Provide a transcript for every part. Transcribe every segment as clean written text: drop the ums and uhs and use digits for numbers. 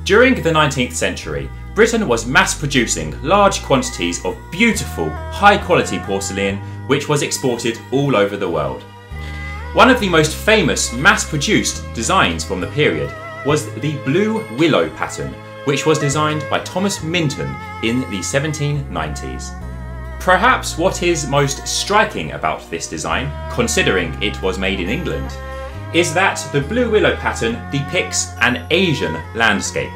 During the 19th century, Britain was mass-producing large quantities of beautiful, high-quality porcelain which was exported all over the world. One of the most famous mass-produced designs from the period was the blue willow pattern, which was designed by Thomas Minton in the 1790s. Perhaps what is most striking about this design, considering it was made in England, is that the blue willow pattern depicts an Asian landscape.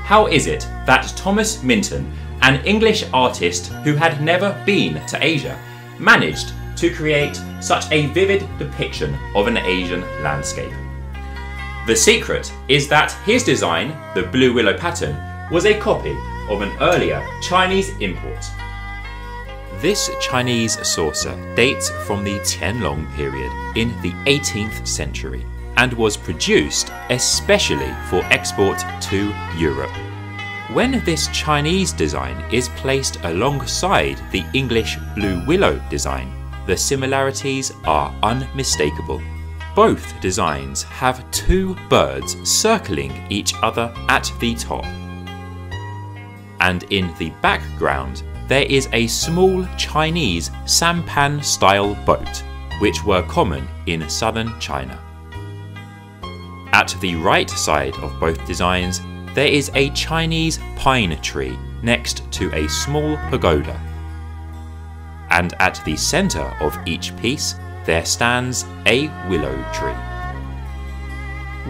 How is it that Thomas Minton, an English artist who had never been to Asia, managed to create such a vivid depiction of an Asian landscape? The secret is that his design, the blue willow pattern, was a copy of an earlier Chinese import. This Chinese saucer dates from the Qianlong period in the 18th century and was produced especially for export to Europe. When this Chinese design is placed alongside the English blue willow design, the similarities are unmistakable. Both designs have two birds circling each other at the top. And in the background, there is a small Chinese sampan-style boat, which were common in southern China. At the right side of both designs, there is a Chinese pine tree next to a small pagoda. And at the centre of each piece, there stands a willow tree.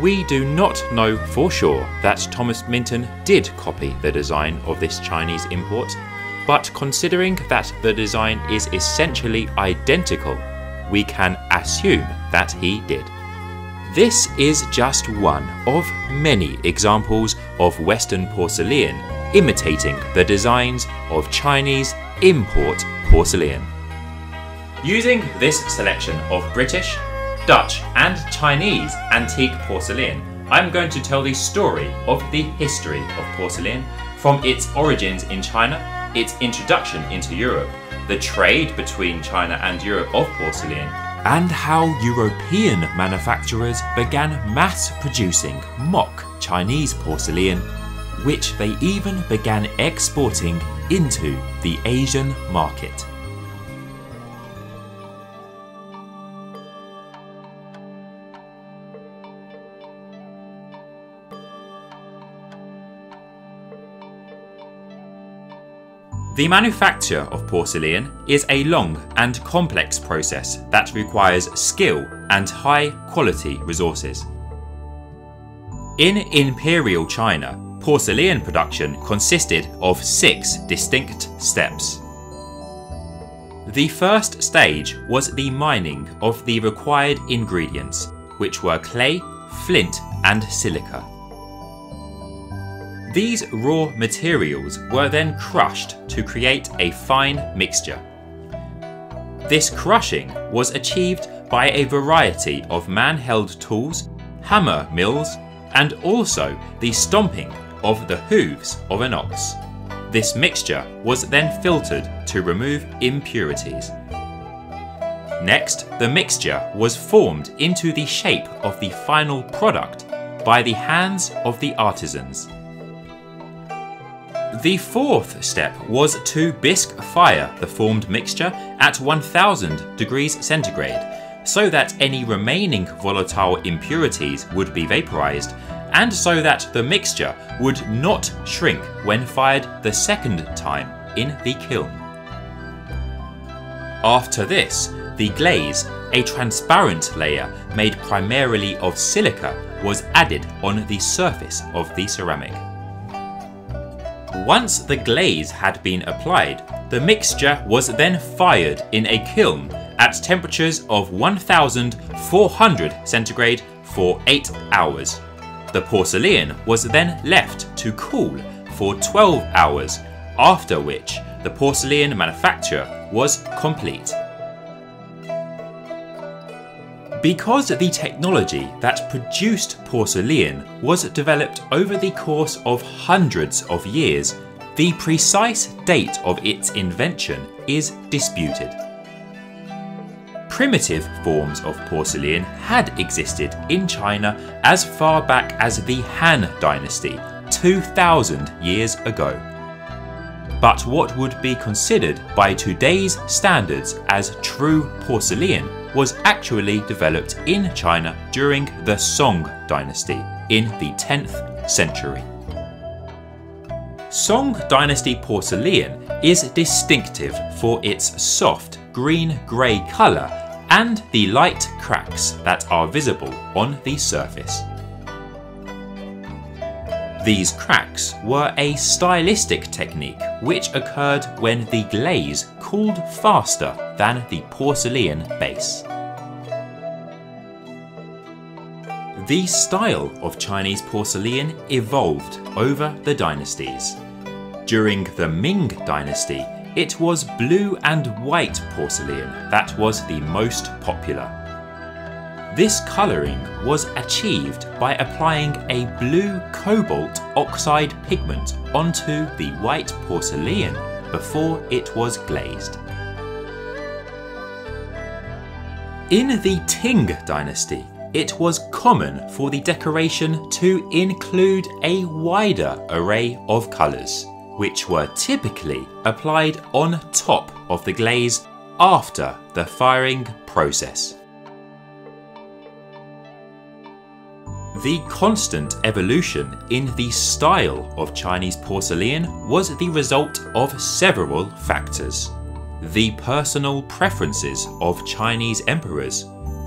We do not know for sure that Thomas Minton did copy the design of this Chinese import, but considering that the design is essentially identical, we can assume that he did. This is just one of many examples of Western porcelain imitating the designs of Chinese import porcelain. Using this selection of British, Dutch and Chinese antique porcelain, I'm going to tell the story of the history of porcelain, from its origins in China, its introduction into Europe, the trade between China and Europe of porcelain, and how European manufacturers began mass producing mock Chinese porcelain, which they even began exporting into the Asian market. The manufacture of porcelain is a long and complex process that requires skill and high-quality resources. In Imperial China, porcelain production consisted of 6 distinct steps. The first stage was the mining of the required ingredients, which were clay, flint, and silica. These raw materials were then crushed to create a fine mixture. This crushing was achieved by a variety of man-held tools, hammer mills, and also the stomping of the hooves of an ox. This mixture was then filtered to remove impurities. Next, the mixture was formed into the shape of the final product by the hands of the artisans. The fourth step was to bisque fire the formed mixture at 1000 degrees centigrade, so that any remaining volatile impurities would be vaporized, and so that the mixture would not shrink when fired the second time in the kiln. After this, the glaze, a transparent layer made primarily of silica, was added on the surface of the ceramic. Once the glaze had been applied, the mixture was then fired in a kiln at temperatures of 1400 centigrade for 8 hours. The porcelain was then left to cool for 12 hours, after which the porcelain manufacture was complete. Because the technology that produced porcelain was developed over the course of hundreds of years, the precise date of its invention is disputed. Primitive forms of porcelain had existed in China as far back as the Han Dynasty, 2,000 years ago. But what would be considered by today's standards as true porcelain was actually developed in China during the Song dynasty in the 10th century. Song dynasty porcelain is distinctive for its soft green-grey colour and the light cracks that are visible on the surface. These cracks were a stylistic technique which occurred when the glaze cooled faster than the porcelain base. The style of Chinese porcelain evolved over the dynasties. During the Ming dynasty, it was blue and white porcelain that was the most popular. This colouring was achieved by applying a blue cobalt oxide pigment onto the white porcelain before it was glazed. In the Qing dynasty, it was common for the decoration to include a wider array of colours, which were typically applied on top of the glaze after the firing process. The constant evolution in the style of Chinese porcelain was the result of several factors. The personal preferences of Chinese emperors,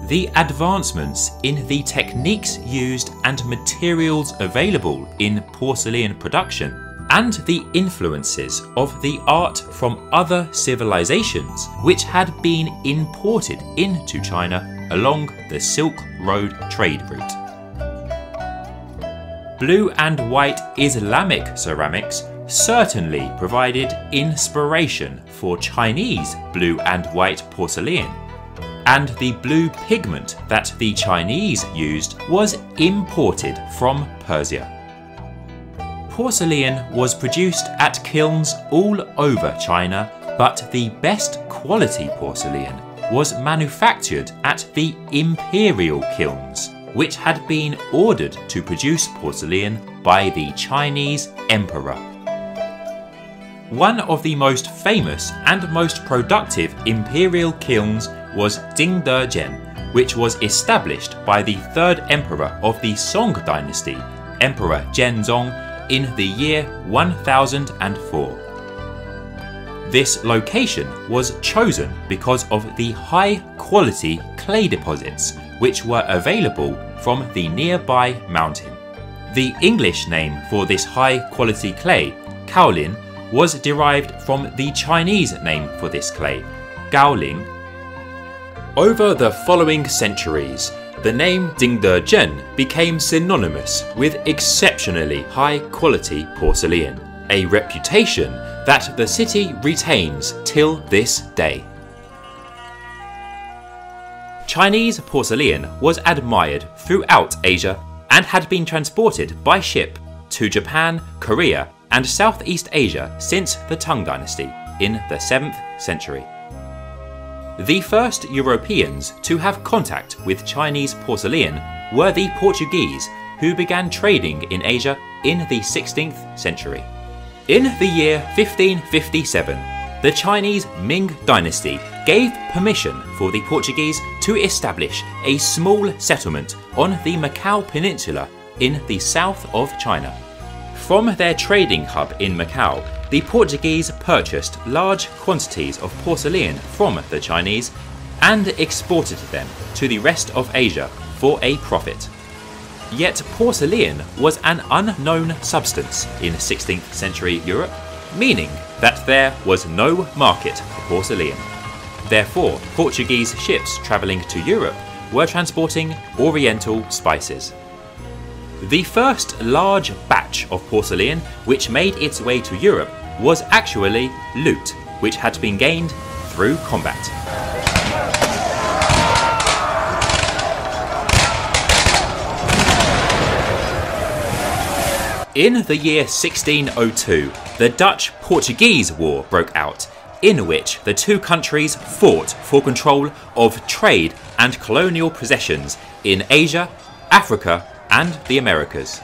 the advancements in the techniques used and materials available in porcelain production, and the influences of the art from other civilizations which had been imported into China along the Silk Road trade route. Blue and white Islamic ceramics certainly provided inspiration for Chinese blue and white porcelain, and the blue pigment that the Chinese used was imported from Persia. Porcelain was produced at kilns all over China, but the best quality porcelain was manufactured at the imperial kilns, which had been ordered to produce porcelain by the Chinese emperor. One of the most famous and most productive imperial kilns was Jingdezhen, which was established by the third emperor of the Song dynasty, Emperor Zhenzong, in the year 1004. This location was chosen because of the high quality clay deposits which were available from the nearby mountain. The English name for this high quality clay, kaolin, was derived from the Chinese name for this clay, gaoling. Over the following centuries, the name Jingdezhen became synonymous with exceptionally high quality porcelain, a reputation that the city retains till this day. Chinese porcelain was admired throughout Asia and had been transported by ship to Japan, Korea, and Southeast Asia since the Tang dynasty in the 7th century. The first Europeans to have contact with Chinese porcelain were the Portuguese, who began trading in Asia in the 16th century. In the year 1557, the Chinese Ming dynasty gave permission for the Portuguese to establish a small settlement on the Macau Peninsula in the south of China. From their trading hub in Macau, the Portuguese purchased large quantities of porcelain from the Chinese and exported them to the rest of Asia for a profit. Yet porcelain was an unknown substance in 16th century Europe, meaning that there was no market for porcelain. Therefore, Portuguese ships travelling to Europe were transporting Oriental spices. The first large batch of porcelain which made its way to Europe was actually loot, which had been gained through combat. In the year 1602, the Dutch-Portuguese War broke out, in which the two countries fought for control of trade and colonial possessions in Asia, Africa, and the Americas.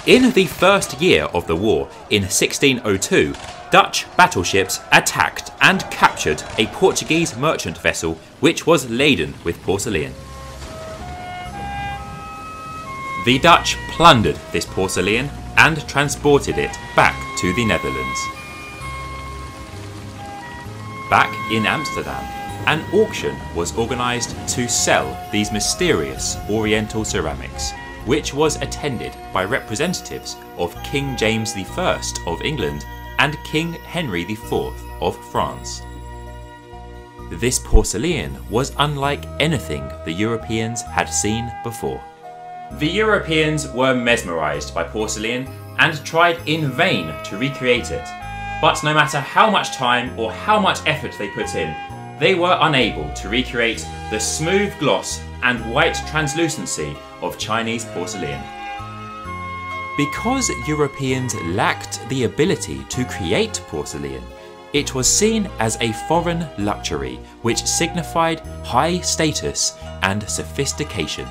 In the first year of the war, in 1602, Dutch battleships attacked and captured a Portuguese merchant vessel which was laden with porcelain. The Dutch plundered this porcelain and transported it back to the Netherlands. Back in Amsterdam, an auction was organised to sell these mysterious Oriental ceramics, which was attended by representatives of King James I of England and King Henry IV of France. This porcelain was unlike anything the Europeans had seen before. The Europeans were mesmerised by porcelain and tried in vain to recreate it, but no matter how much time or how much effort they put in, they were unable to recreate the smooth gloss and white translucency of Chinese porcelain. Because Europeans lacked the ability to create porcelain, it was seen as a foreign luxury which signified high status and sophistication.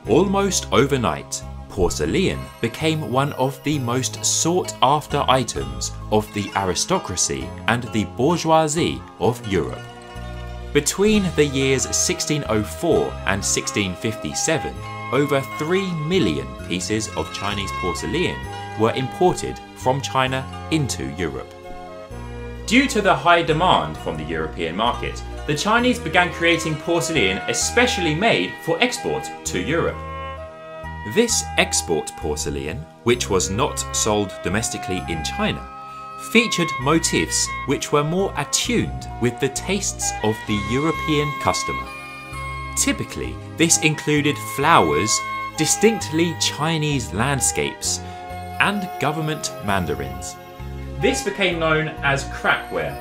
Almost overnight, porcelain became one of the most sought-after items of the aristocracy and the bourgeoisie of Europe. Between the years 1604 and 1657, over 3 million pieces of Chinese porcelain were imported from China into Europe. Due to the high demand from the European market, the Chinese began creating porcelain especially made for export to Europe. This export porcelain, which was not sold domestically in China, featured motifs which were more attuned with the tastes of the European customer. Typically, this included flowers, distinctly Chinese landscapes, and government mandarins. This became known as crackware,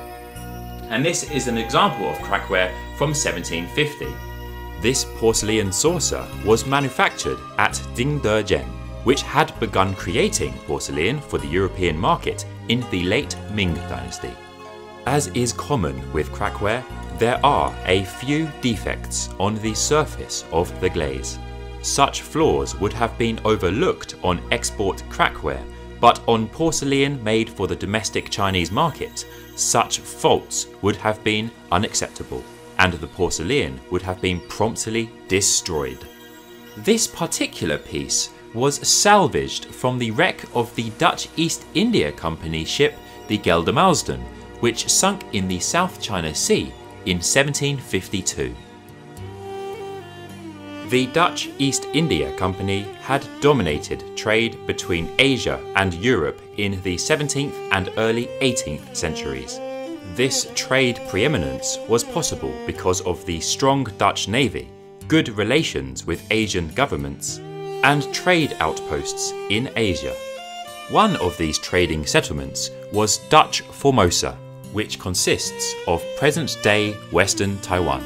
and this is an example of crackware from 1750. This porcelain saucer was manufactured at Dingdezhen, which had begun creating porcelain for the European market in the late Ming dynasty. As is common with crackware, there are a few defects on the surface of the glaze. Such flaws would have been overlooked on export crackware, but on porcelain made for the domestic Chinese market, such faults would have been unacceptable, and the porcelain would have been promptly destroyed. This particular piece was salvaged from the wreck of the Dutch East India Company ship the Geldermalsen, which sunk in the South China Sea in 1752. The Dutch East India Company had dominated trade between Asia and Europe in the 17th and early 18th centuries. This trade preeminence was possible because of the strong Dutch navy, good relations with Asian governments, and trade outposts in Asia. One of these trading settlements was Dutch Formosa, which consists of present-day Western Taiwan.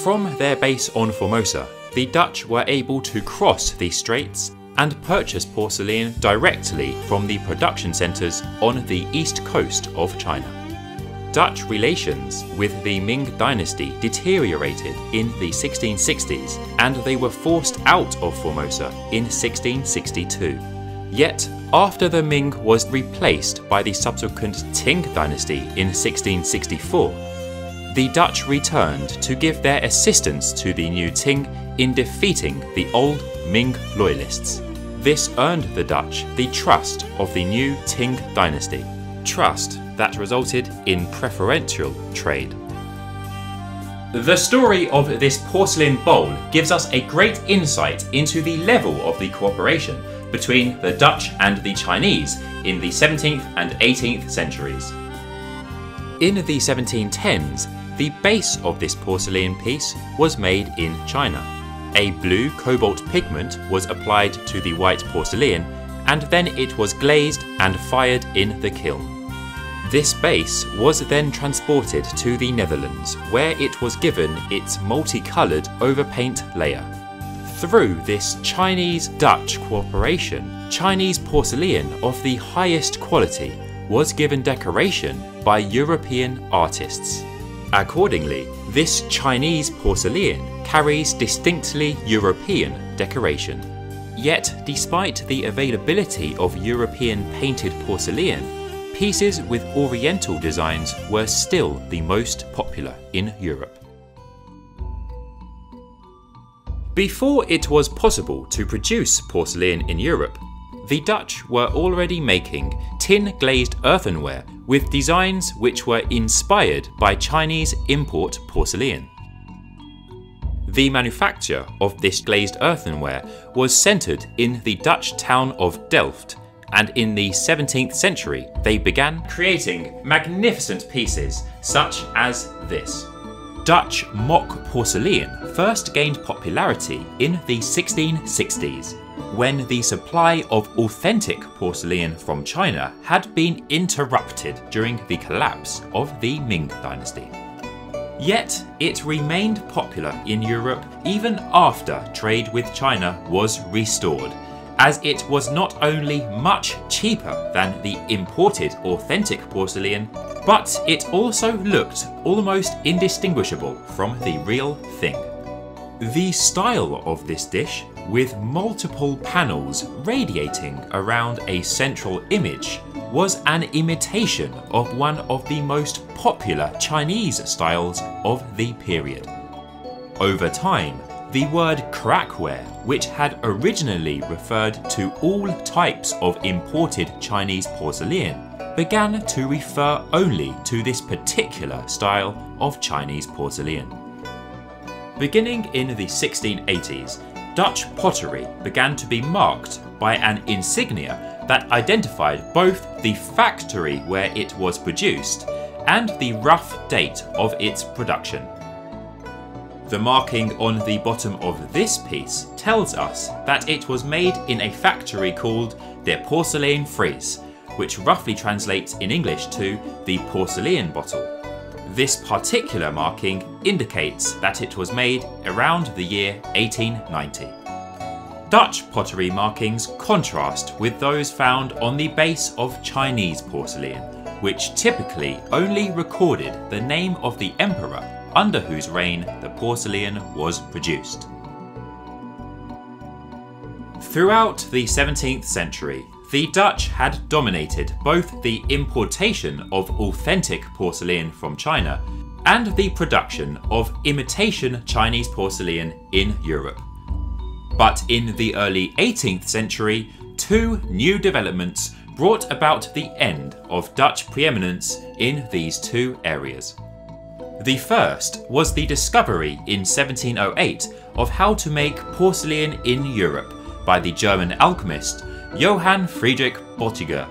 From their base on Formosa, the Dutch were able to cross the straits and purchase porcelain directly from the production centres on the east coast of China. Dutch relations with the Ming dynasty deteriorated in the 1660s, and they were forced out of Formosa in 1662. Yet, after the Ming was replaced by the subsequent Qing dynasty in 1664, the Dutch returned to give their assistance to the new Qing in defeating the old Ming loyalists. This earned the Dutch the trust of the new Qing dynasty, trust that resulted in preferential trade. The story of this porcelain bowl gives us a great insight into the level of the cooperation between the Dutch and the Chinese in the 17th and 18th centuries. In the 1710s, the base of this porcelain piece was made in China. A blue cobalt pigment was applied to the white porcelain, and then it was glazed and fired in the kiln. This base was then transported to the Netherlands, where it was given its multicoloured overpaint layer. Through this Chinese-Dutch cooperation, Chinese porcelain of the highest quality was given decoration by European artists. Accordingly, this Chinese porcelain carries distinctly European decoration. Yet, despite the availability of European painted porcelain, pieces with Oriental designs were still the most popular in Europe. Before it was possible to produce porcelain in Europe, the Dutch were already making tin glazed earthenware with designs which were inspired by Chinese import porcelain. The manufacture of this glazed earthenware was centred in the Dutch town of Delft, and in the 17th century they began creating magnificent pieces such as this. Dutch mock porcelain first gained popularity in the 1660s, when the supply of authentic porcelain from China had been interrupted during the collapse of the Ming dynasty. Yet it remained popular in Europe even after trade with China was restored, as it was not only much cheaper than the imported authentic porcelain, but it also looked almost indistinguishable from the real thing. The style of this dish, with multiple panels radiating around a central image, was an imitation of one of the most popular Chinese styles of the period. Over time, the word crackware, which had originally referred to all types of imported Chinese porcelain, began to refer only to this particular style of Chinese porcelain. Beginning in the 1680s, Dutch pottery began to be marked by an insignia that identified both the factory where it was produced and the rough date of its production. The marking on the bottom of this piece tells us that it was made in a factory called De Porcelain Fries, which roughly translates in English to the porcelain bottle. This particular marking indicates that it was made around the year 1890. Dutch pottery markings contrast with those found on the base of Chinese porcelain, which typically only recorded the name of the emperor under whose reign the porcelain was produced. Throughout the 17th century, the Dutch had dominated both the importation of authentic porcelain from China and the production of imitation Chinese porcelain in Europe. But in the early 18th century, two new developments brought about the end of Dutch preeminence in these two areas. The first was the discovery in 1708 of how to make porcelain in Europe by the German alchemist Johann Friedrich Bottger.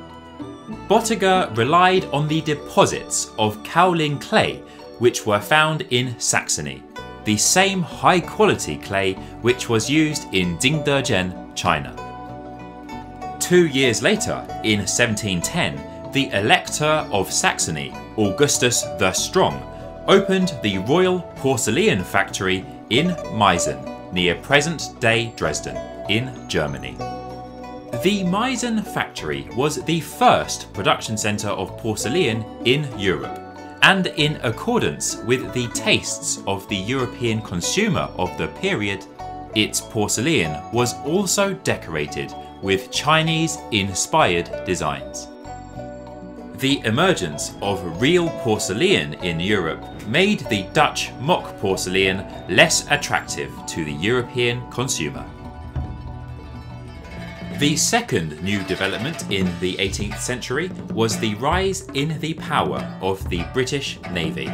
Bottger relied on the deposits of kaolin clay which were found in Saxony, the same high-quality clay which was used in Jingdezhen, China. 2 years later, in 1710, the Elector of Saxony, Augustus the Strong, opened the Royal Porcelain Factory in Meissen, near present-day Dresden, in Germany. The Meissen factory was the first production centre of porcelain in Europe, and in accordance with the tastes of the European consumer of the period, its porcelain was also decorated with Chinese-inspired designs. The emergence of real porcelain in Europe made the Dutch mock porcelain less attractive to the European consumer. The second new development in the 18th century was the rise in the power of the British Navy.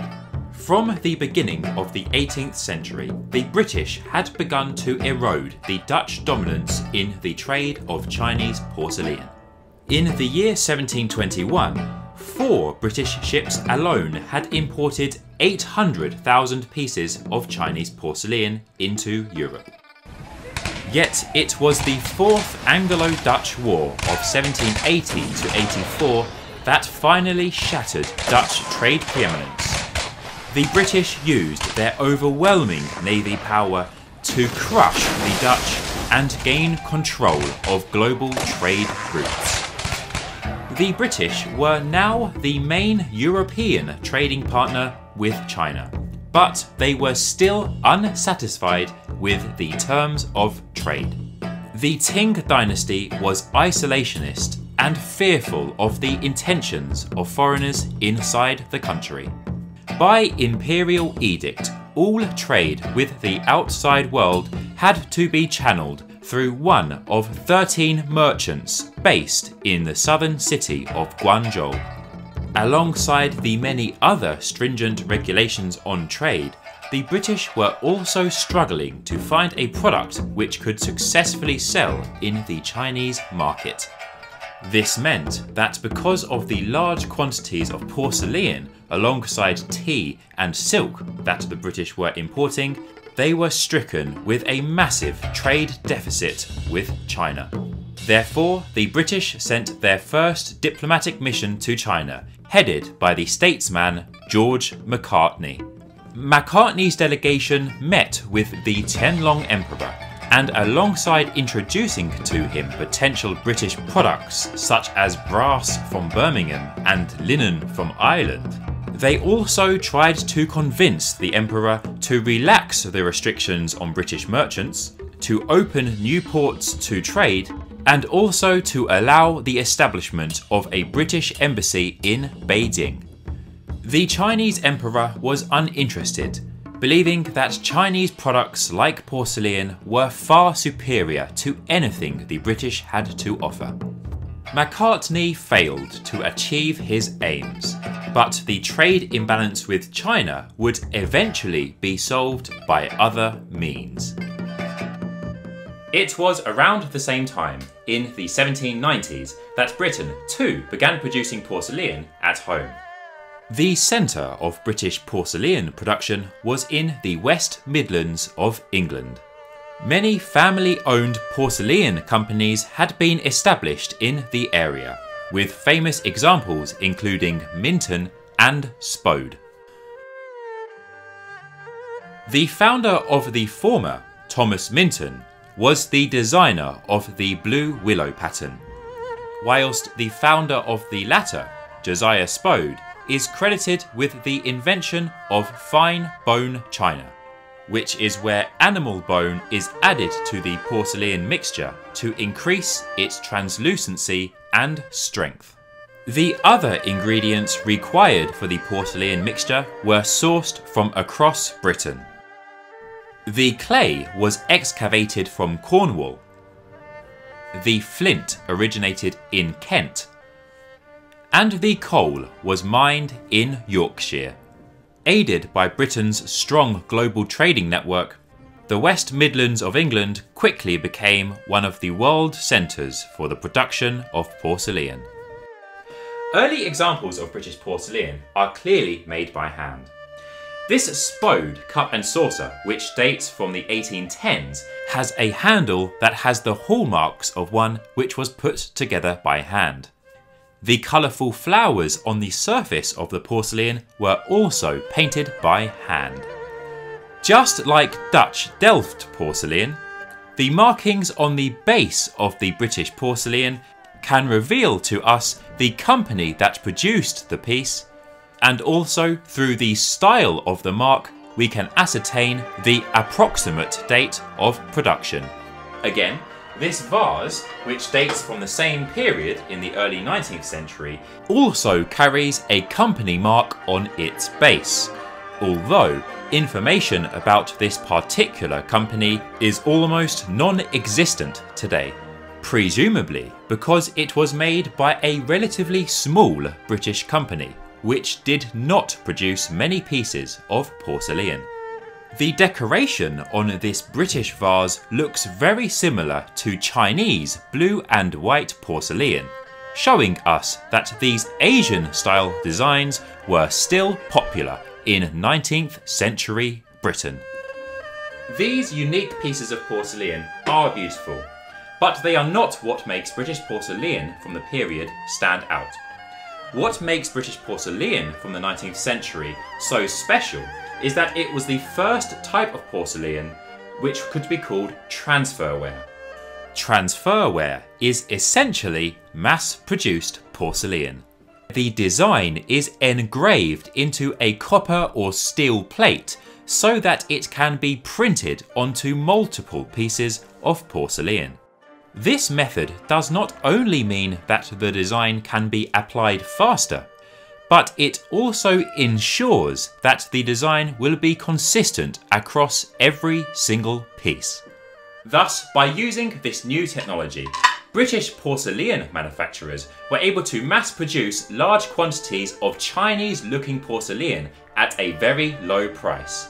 From the beginning of the 18th century, the British had begun to erode the Dutch dominance in the trade of Chinese porcelain. In the year 1721, 4 British ships alone had imported 800,000 pieces of Chinese porcelain into Europe. Yet it was the Fourth Anglo-Dutch War of 1780 to 84 that finally shattered Dutch trade preeminence. The British used their overwhelming navy power to crush the Dutch and gain control of global trade routes. The British were now the main European trading partner with China, but they were still unsatisfied with the terms of trade. The Qing dynasty was isolationist and fearful of the intentions of foreigners inside the country. By imperial edict, all trade with the outside world had to be channeled through one of 13 merchants based in the southern city of Guangzhou. Alongside the many other stringent regulations on trade, the British were also struggling to find a product which could successfully sell in the Chinese market. This meant that because of the large quantities of porcelain alongside tea and silk that the British were importing, they were stricken with a massive trade deficit with China. Therefore, the British sent their first diplomatic mission to China, headed by the statesman George Macartney. Macartney's delegation met with the Tianlong Emperor, and alongside introducing to him potential British products such as brass from Birmingham and linen from Ireland, they also tried to convince the Emperor to relax the restrictions on British merchants, to open new ports to trade, and also to allow the establishment of a British embassy in Beijing. The Chinese Emperor was uninterested, believing that Chinese products like porcelain were far superior to anything the British had to offer. Macartney failed to achieve his aims, but the trade imbalance with China would eventually be solved by other means. It was around the same time, in the 1790s, that Britain too began producing porcelain at home. The centre of British porcelain production was in the West Midlands of England. Many family-owned porcelain companies had been established in the area, with famous examples including Minton and Spode. The founder of the former, Thomas Minton, was the designer of the blue willow pattern, whilst the founder of the latter, Josiah Spode, is credited with the invention of fine bone china, which is where animal bone is added to the porcelain mixture to increase its translucency and strength. The other ingredients required for the porcelain mixture were sourced from across Britain. The clay was excavated from Cornwall. The flint originated in Kent. And the coal was mined in Yorkshire. Aided by Britain's strong global trading network, the West Midlands of England quickly became one of the world centres for the production of porcelain. Early examples of British porcelain are clearly made by hand. This Spode cup and saucer, which dates from the 1810s, has a handle that has the hallmarks of one which was put together by hand. The colourful flowers on the surface of the porcelain were also painted by hand. Just like Dutch Delft porcelain, the markings on the base of the British porcelain can reveal to us the company that produced the piece, and also through the style of the mark we can ascertain the approximate date of production. Again, this vase, which dates from the same period in the early 19th century, also carries a company mark on its base, although information about this particular company is almost non-existent today, presumably because it was made by a relatively small British company, which did not produce many pieces of porcelain. The decoration on this British vase looks very similar to Chinese blue and white porcelain, showing us that these Asian-style designs were still popular in 19th century Britain. These unique pieces of porcelain are beautiful, but they are not what makes British porcelain from the period stand out. What makes British porcelain from the 19th century so special is that it was the first type of porcelain which could be called transferware. Transferware is essentially mass-produced porcelain. The design is engraved into a copper or steel plate so that it can be printed onto multiple pieces of porcelain. This method does not only mean that the design can be applied faster, but it also ensures that the design will be consistent across every single piece. Thus, by using this new technology, British porcelain manufacturers were able to mass produce large quantities of Chinese-looking porcelain at a very low price.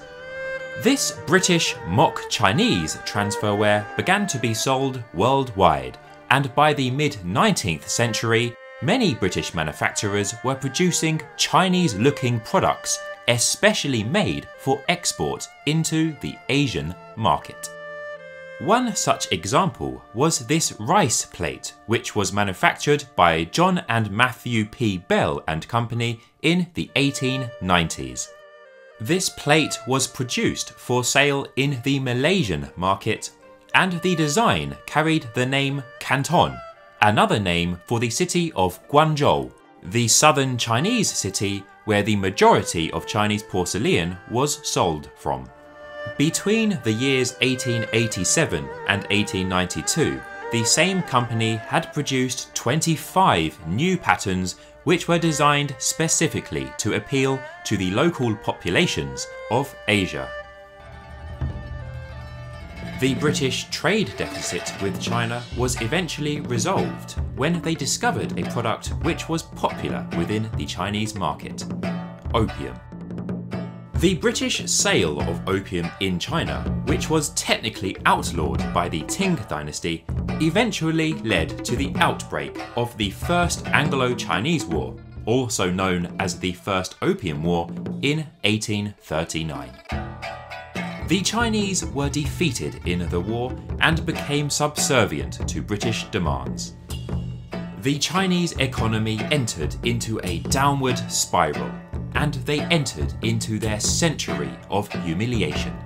This British mock Chinese transferware began to be sold worldwide, and by the mid-19th century, many British manufacturers were producing Chinese-looking products, especially made for export into the Asian market. One such example was this rice plate, which was manufactured by John and Matthew P. Bell and Company in the 1890s. This plate was produced for sale in the Malaysian market, and the design carried the name Canton, another name for the city of Guangzhou, the southern Chinese city where the majority of Chinese porcelain was sold from. Between the years 1887 and 1892, the same company had produced 25 new patterns which were designed specifically to appeal to the local populations of Asia. The British trade deficit with China was eventually resolved when they discovered a product which was popular within the Chinese market: opium. The British sale of opium in China, which was technically outlawed by the Qing dynasty, eventually led to the outbreak of the First Anglo-Chinese War, also known as the First Opium War, in 1839. The Chinese were defeated in the war and became subservient to British demands. The Chinese economy entered into a downward spiral, and they entered into their century of humiliation.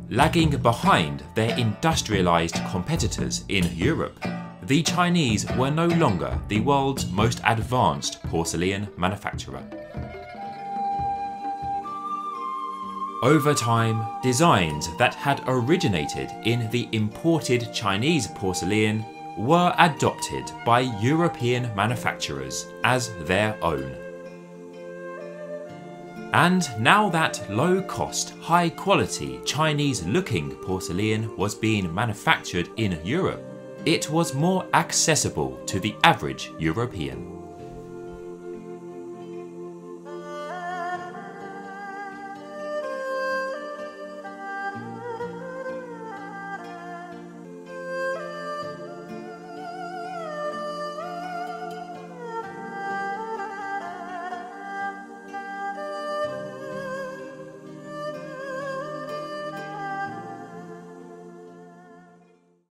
Lagging behind their industrialized competitors in Europe, the Chinese were no longer the world's most advanced porcelain manufacturer. Over time, designs that had originated in the imported Chinese porcelain were adopted by European manufacturers as their own. And now that low-cost, high-quality, Chinese-looking porcelain was being manufactured in Europe, it was more accessible to the average European.